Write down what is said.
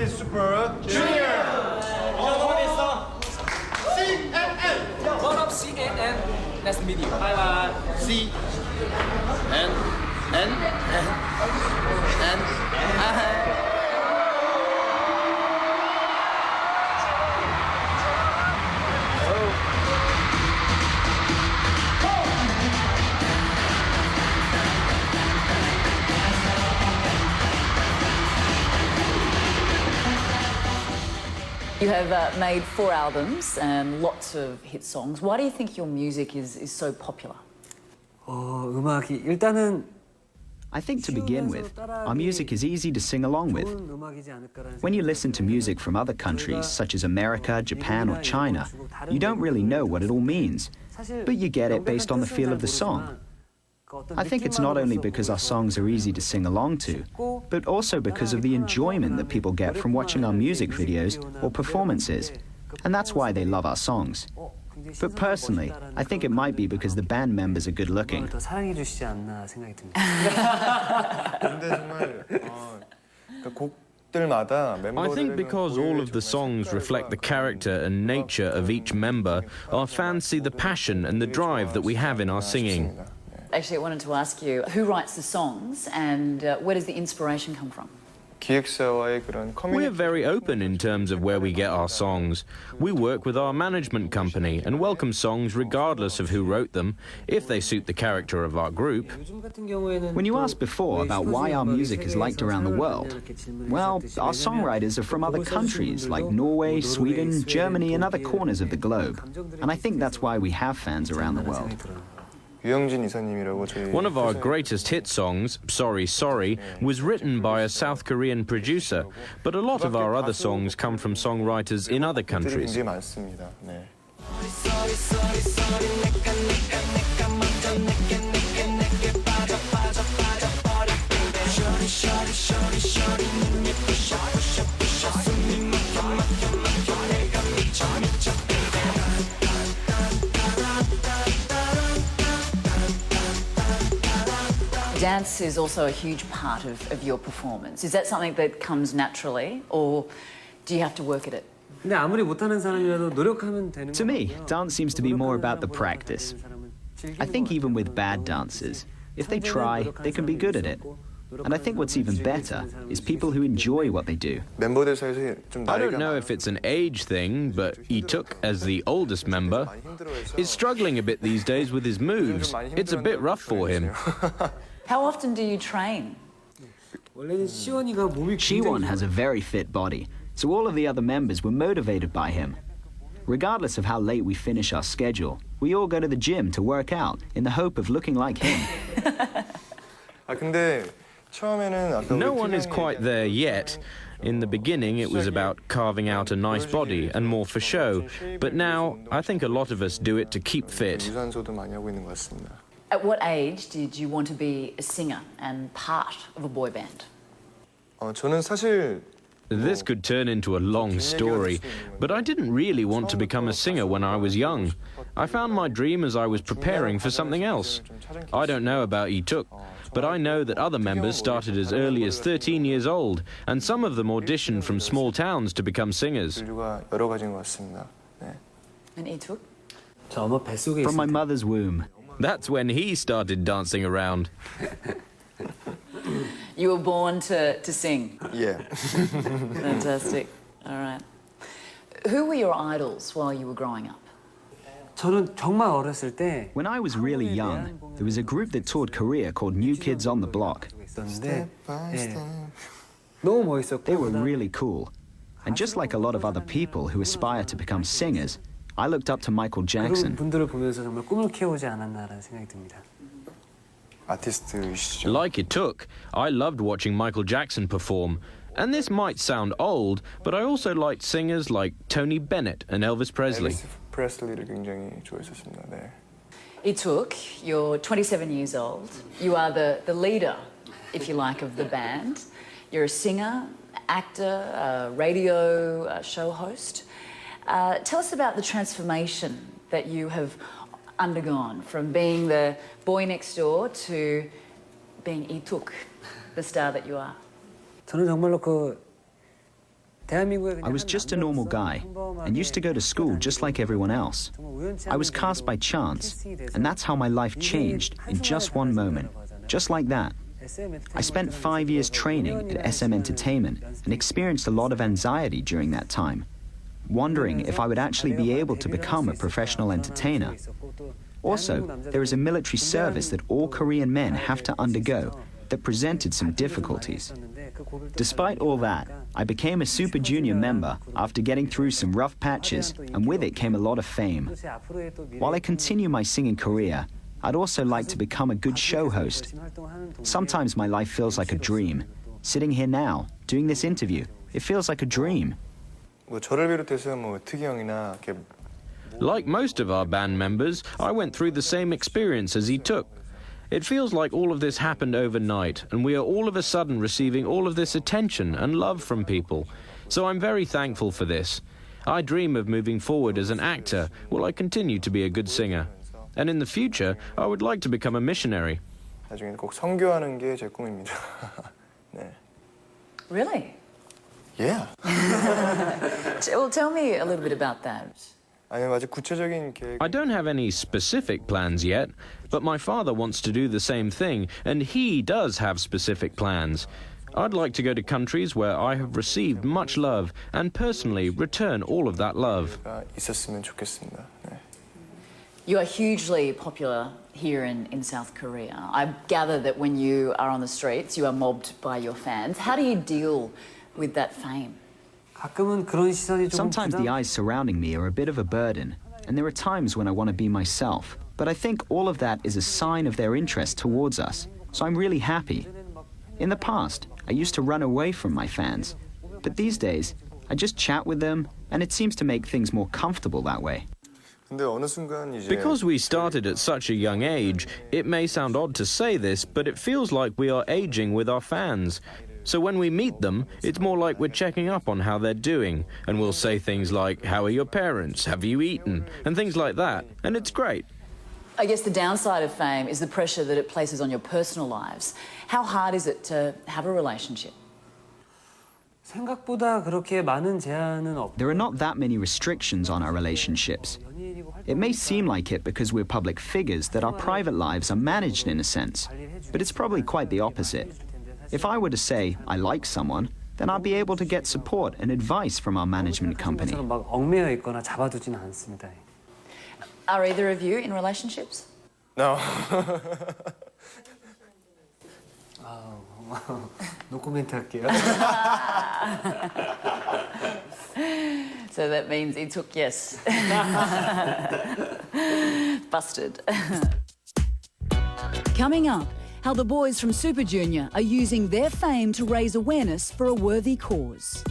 City Super Junior. CNN. What up, CNN? Nice to meet you. Bye bye. C N N N You have made 4 albums and lots of hit songs. Why do you think your music is so popular? 음악이 일단은 I think to begin with, our music is easy to sing along with. When you listen to music from other countries, such as America, Japan, or China, you don't really know what it all means, but you get it based on the feel of the song. I think it's not only because our songs are easy to sing along to, but also because of the enjoyment that people get from watching our music videos or performances, and that's why they love our songs. But personally, I think it might be because the band members are good looking. 더 사랑해 주시지 않나 생각이 듭니다. 근데 정말 곡들마다 I think because all of the songs reflect the character and nature of each member, our fans see the passion and the drive that we have in our singing. Actually, I wanted to ask you, who writes the songs and where does the inspiration come from? 기획사와의 그런 We're very open in terms of where we get our songs. We work with our management company and welcome songs regardless of who wrote them, if they suit the character of our group. When you asked before about why our music is liked around the world, well, our songwriters are from other countries like Norway, Sweden, Germany, and other corners of the globe. And I think that's why we have fans around the world. One of our greatest hit songs, Sorry Sorry, was written by a South Korean producer, but a lot of our other songs come from songwriters in other countries. Dance is also a huge part of your performance. Is that something that comes naturally, or do you have to work at it? 근데 아무리 못하는 사람이라도 노력하면 되는 To me, dance seems to be more about the practice. I think even with bad dancers, if they try, they can be good at it. And I think what's even better is people who enjoy what they do. I don't know if it's an age thing, but Leeteuk, as the oldest member, is struggling a bit these days with his moves. It's a bit rough for him. How often do you train? Siwon has a very fit body, so all of the other members were motivated by him. Regardless of how late we finish our schedule, we all go to the gym to work out in the hope of looking like him. No one is quite there yet. In the beginning, it was about carving out a nice body and more for show. But now, I think a lot of us do it to keep fit. At what age did you want to be a singer and part of a boy band? This could turn into a long story, but I didn't really want to become a singer when I was young. I found my dream as I was preparing for something else. I don't know about Leeteuk, but I know that other members started as early as 13 years old, and some of them auditioned from small towns to become singers. And Leeteuk? From my mother's womb. That's when he started dancing around. You were born to sing? Yeah. Fantastic. All right. Who were your idols while you were growing up? 저는 정말 어렸을 때 When I was really young, there was a group that toured Korea called New Kids on the Block. 있었는데 너무 멋있었고 They were really cool. And just like a lot of other people who aspire to become singers, I looked up to Michael Jackson. 분들을 보면서 정말 꿈을 키우지 않았나라는 생각이 듭니다. Like Leeteuk, I loved watching Michael Jackson perform. And this might sound old, but I also liked singers like Tony Bennett and Elvis Presley. Leeteuk, you're 27 years old. You are the leader, if you like, of the band. You're a singer, actor, a radio show host. Tell us about the transformation that you have undergone from being the boy next door to being Leeteuk, the star that you are. 저는 정말로 그 I was just a normal guy and used to go to school just like everyone else. I was cast by chance, and that's how my life changed in just one moment, just like that. I spent 5 years training at SM Entertainment and experienced a lot of anxiety during that time, wondering if I would actually be able to become a professional entertainer. Also, there is a military service that all Korean men have to undergo that presented some difficulties. Despite all that, I became a Super Junior member after getting through some rough patches, and with it came a lot of fame. While I continue my singing career, I'd also like to become a good show host. Sometimes my life feels like a dream. Sitting here now, doing this interview, it feels like a dream. 뭐 저를 비롯해서 뭐 특이 형이나 이렇게 Like most of our band members, I went through the same experience as Leeteuk. It feels like all of this happened overnight, and we are all of a sudden receiving all of this attention and love from people. So I'm very thankful for this. I dream of moving forward as an actor while I continue to be a good singer. And in the future, I would like to become a missionary. 나중에 꼭 선교하는 게 제 꿈입니다. 네. Really? Yeah. Well, tell me a little bit about that. 아니 아직 구체적인 계획. I don't have any specific plans yet, but my father wants to do the same thing, and he does have specific plans. I'd like to go to countries where I have received much love and personally return all of that love. 있었으면 좋겠습니다. 네. You are hugely popular here in South Korea. I gather that when you are on the streets, you are mobbed by your fans. How do you deal with that fame? 가끔은 그런 시선이 조금 Sometimes the eyes surrounding me are a bit of a burden, and there are times when I want to be myself. But I think all of that is a sign of their interest towards us, so I'm really happy. In the past, I used to run away from my fans, but these days, I just chat with them, and it seems to make things more comfortable that way. 근데 어느 순간 이제 Because we started at such a young age, it may sound odd to say this, but it feels like we are aging with our fans. So when we meet them, it's more like we're checking up on how they're doing, and we'll say things like, "How are your parents? Have you eaten?" and things like that, and it's great. I guess the downside of fame is the pressure that it places on your personal lives. How hard is it to have a relationship? 생각보다 그렇게 많은 제한은 없. There are not that many restrictions on our relationships. It may seem like it because we're public figures that our private lives are managed in a sense, but it's probably quite the opposite. If I were to say I like someone, then I'll be able to get support and advice from our management company. 막 얽매여 있거나 잡아두지는 않습니다. Are either of you in relationships? No. 노코멘트 할게요. So that means it took yes. Busted. Coming up, how the boys from Super Junior are using their fame to raise awareness for a worthy cause.